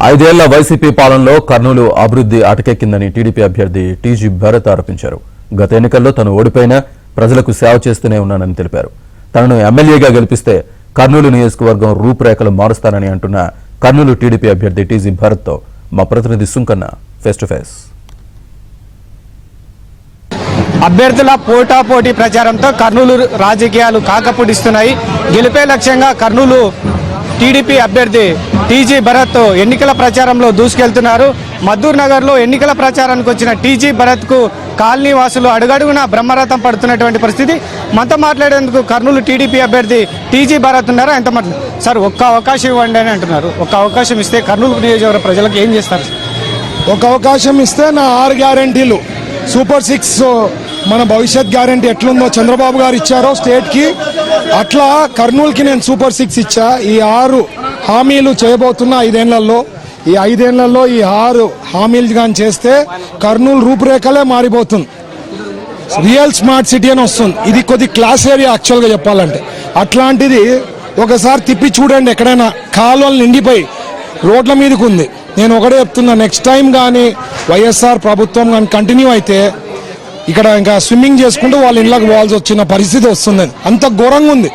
ఐదేళ్ల వైసీపీ పాలనలో కర్నూలు అభివృద్ధి అటకెక్కిందని టీడీపీ అభ్యర్థి టీజీ భరత్ ఆరోపించారు. గత ఎన్నికల్లో తను ఓడిపోయినా ప్రజలకు సేవ చేస్తూనే ఉన్నానని తెలిపారు. తనను ఎమ్మెల్యేగా గెలిపిస్తే కర్నూలు నియోజకవర్గం రూపురేఖలు మారుస్తానని అంటున్న కర్నూలు టీడీపీ అభ్యర్థి టీజీ భరత్తో మా ప్రతినిధి సుంకన్న ఫేస్ టు ఫేస్. అభ్యర్థుల పోటాపోటీ ప్రచారంతో కర్నూలు రాజకీయాలు కాకపుడిస్తున్నాయి. గెలిపే లక్ష్యంగా కర్నూలు టీడీపీ అభ్యర్థి టీజీ భరత్ ఎన్నికల ప్రచారంలో దూసుకెళ్తున్నారు. మద్దూర్ నగర్లో ఎన్నికల ప్రచారానికి వచ్చిన టీజీ భరత్కు కాలనీ వాసులు అడుగడుగునా బ్రహ్మరథం పడుతున్నటువంటి పరిస్థితి. మనతో మాట్లాడేందుకు కర్నూలు టీడీపీ అభ్యర్థి టీజీ భరత్ ఉన్నారు. ఆయన సార్ ఒక్క అవకాశం ఇవ్వండి అని అంటున్నారు. ఒక్క అవకాశం ఇస్తే కర్నూలు నియోజకవర్గ ప్రజలకు ఏం చేస్తారు? ఒక అవకాశం ఇస్తే నా 6 గ్యారంటీలు సూపర్ 6 మన భవిష్యత్ గ్యారంటీ ఎట్లుందో చంద్రబాబు గారు ఇచ్చారో స్టేట్కి, అట్లా కర్నూలుకి నేను సూపర్ 6 ఇచ్చా. ఈ 6 హామీలు చేయబోతున్న 5 ఏళ్లలో, ఈ 5 ఏళ్లలో ఈ 6 హామీలు కానీ చేస్తే కర్నూలు రూపురేఖలే మారిపోతుంది. రియల్ స్మార్ట్ సిటీ అని వస్తుంది. ఇది కొద్ది క్లాస్ ఏరియా యాక్చువల్గా చెప్పాలంటే. అట్లాంటిది ఒకసారి తిప్పి చూడండి, ఎక్కడైనా కాలువలు నిండిపోయి రోడ్ల మీదకి ఉంది. నేను ఒకటే చెప్తున్నా, నెక్స్ట్ టైం కానీ వైఎస్ఆర్ ప్రభుత్వం కానీ కంటిన్యూ అయితే ఇక్కడ ఇంకా స్విమ్మింగ్ చేసుకుంటూ వాళ్ళ ఇళ్ళకి పోవాల్సి వచ్చిన పరిస్థితి వస్తుంది. అంత ఘోరంగా ఉంది.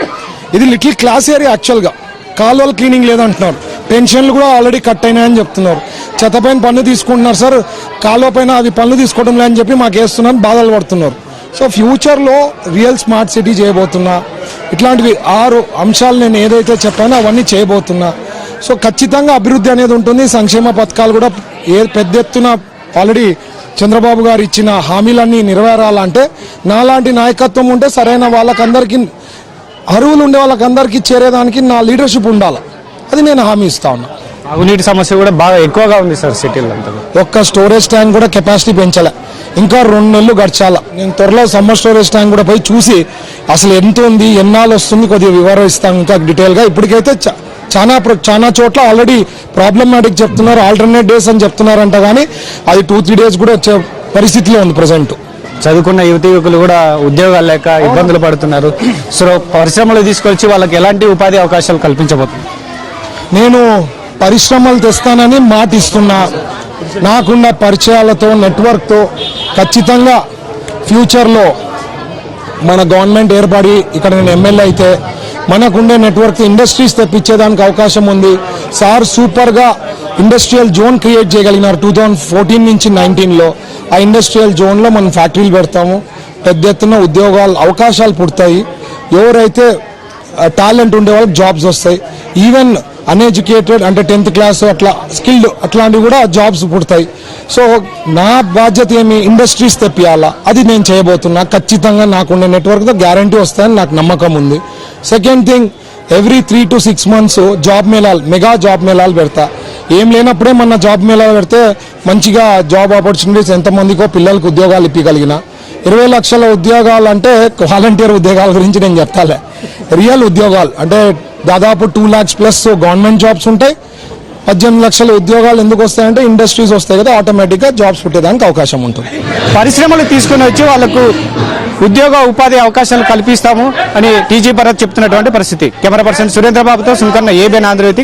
ఇది లిటిల్ క్లాస్ ఏరియా యాక్చువల్గా. కాలువలు క్లీనింగ్ లేదంటున్నారు. పెన్షన్లు కూడా ఆల్రెడీ కట్ అయినాయని చెప్తున్నారు. చెత్తపైన పన్ను తీసుకుంటున్నారు సార్, కాలువ పైన అది పన్ను తీసుకోవడం లేదని చెప్పి మాకు వేస్తున్నారని బాధలు పడుతున్నారు. సో ఫ్యూచర్లో రియల్ స్మార్ట్ సిటీ చేయబోతున్నా. ఇట్లాంటివి 6 అంశాలు నేను ఏదైతే చెప్పానో అవన్నీ చేయబోతున్నా. సో ఖచ్చితంగా అభివృద్ధి అనేది ఉంటుంది. సంక్షేమ పథకాలు కూడా పెద్ద ఎత్తున ఆల్రెడీ చంద్రబాబు గారు ఇచ్చిన హామీలన్నీ నెరవేరాలంటే నాలాంటి నాయకత్వం ఉంటే, సరైన వాళ్ళకందరికీ అర్హులు ఉండే వాళ్ళకందరికీ చేరేదానికి నా లీడర్షిప్ ఉండాలి. అది నేను హామీ ఇస్తా ఉన్నా. తాగునీటి సమస్య కూడా బాగా ఎక్కువగా ఉంది సార్ సిటీలో. ఒక్క స్టోరేజ్ ట్యాంక్ కూడా కెపాసిటీ పెంచలే. ఇంకా 2 నెలలు గడిచాల. నేను త్వరలో సమ్మర్ స్టోరేజ్ ట్యాంక్ కూడా పోయి చూసి అసలు ఎంత ఉంది, ఎన్నాళ్ళు వస్తుంది కొద్దిగా వివరం ఇస్తాను ఇంకా డీటెయిల్గా. ఇప్పటికైతే చాలా చోట్ల ఆల్రెడీ ప్రాబ్లమాటిక్ చెప్తున్నారు, ఆల్టర్నేట్ డేస్ అని చెప్తున్నారంట, కానీ అది 2-3 డేస్ కూడా వచ్చే పరిస్థితిలో ఉంది ప్రజెంట్. చదువుకున్న యువకులు కూడా ఉద్యోగాలు లేక ఇబ్బందులు పడుతున్నారు. సో పరిశ్రమలు తీసుకొచ్చి వాళ్ళకి ఎలాంటి ఉపాధి అవకాశాలు కల్పించబోతుంది? నేను పరిశ్రమలు తెస్తానని మాట ఇస్తున్నా. నాకున్న పరిచయాలతో, నెట్వర్క్తో ఖచ్చితంగా ఫ్యూచర్లో మన గవర్నమెంట్ ఏర్పడి ఇక్కడ నేను ఎమ్మెల్యే అయితే మనకుండే నెట్వర్క్ ఇండస్ట్రీస్ తెప్పించేదానికి అవకాశం ఉంది. సార్ సూపర్గా ఇండస్ట్రియల్ జోన్ క్రియేట్ చేయగలిగినారు 2014 నుంచి 19లో. ఆ ఇండస్ట్రియల్ జోన్లో మనం ఫ్యాక్టరీలు పెడతాము. పెద్ద ఎత్తున ఉద్యోగాలు అవకాశాలు పుడతాయి. ఎవరైతే టాలెంట్ ఉండే వాళ్ళకి జాబ్స్ వస్తాయి. ఈవెన్ అన్ఎడ్యుకేటెడ్ అంటే 10th క్లాస్ అట్లా స్కిల్డ్ అట్లాంటివి కూడా జాబ్స్ పుడతాయి. సో నా బాధ్యత ఏమి, ఇండస్ట్రీస్ తెప్పియాలా. అది నేను చేయబోతున్నా. ఖచ్చితంగా నాకుండే నెట్వర్క్తో గ్యారంటీ వస్తాయని నాకు నమ్మకం ఉంది. Second thing, every 3 to 6 months job మేళాలు, మెగా జాబ్ మేళాలు పెడతా. ఏం లేనప్పుడే మన జాబ్ మేళాలు పెడితే మంచిగా జాబ్ ఆపర్చునిటీస్ ఎంతమందికో పిల్లలకు ఉద్యోగాలు ఇప్పగలిగిన. 20 లక్షల ఉద్యోగాలు అంటే వాలంటీర్ ఉద్యోగాల గురించి నేను చెప్తాలే. రియల్ ఉద్యోగాలు అంటే దాదాపు 2 lakhs plus గవర్నమెంట్ జాబ్స్ ఉంటాయి. 18 లక్షల ఉద్యోగాలు ఎందుకు వస్తాయంటే ఇండస్ట్రీస్ వస్తాయి కదా, ఆటోమేటిక్గా జాబ్స్ పుట్టేదానికి అవకాశం ఉంటుంది. పరిశ్రమలు తీసుకుని వచ్చి వాళ్ళకు ఉద్యోగ ఉపాధి అవకాశాలు కల్పిస్తాము అని టీజీ భరత్ చెప్తున్నటువంటి పరిస్థితి. కెమెరా పర్సన్ సురేంద్రబాబుతో సుంకన్న, ఏబిఎన్ ఆంధ్రజ్యోతి.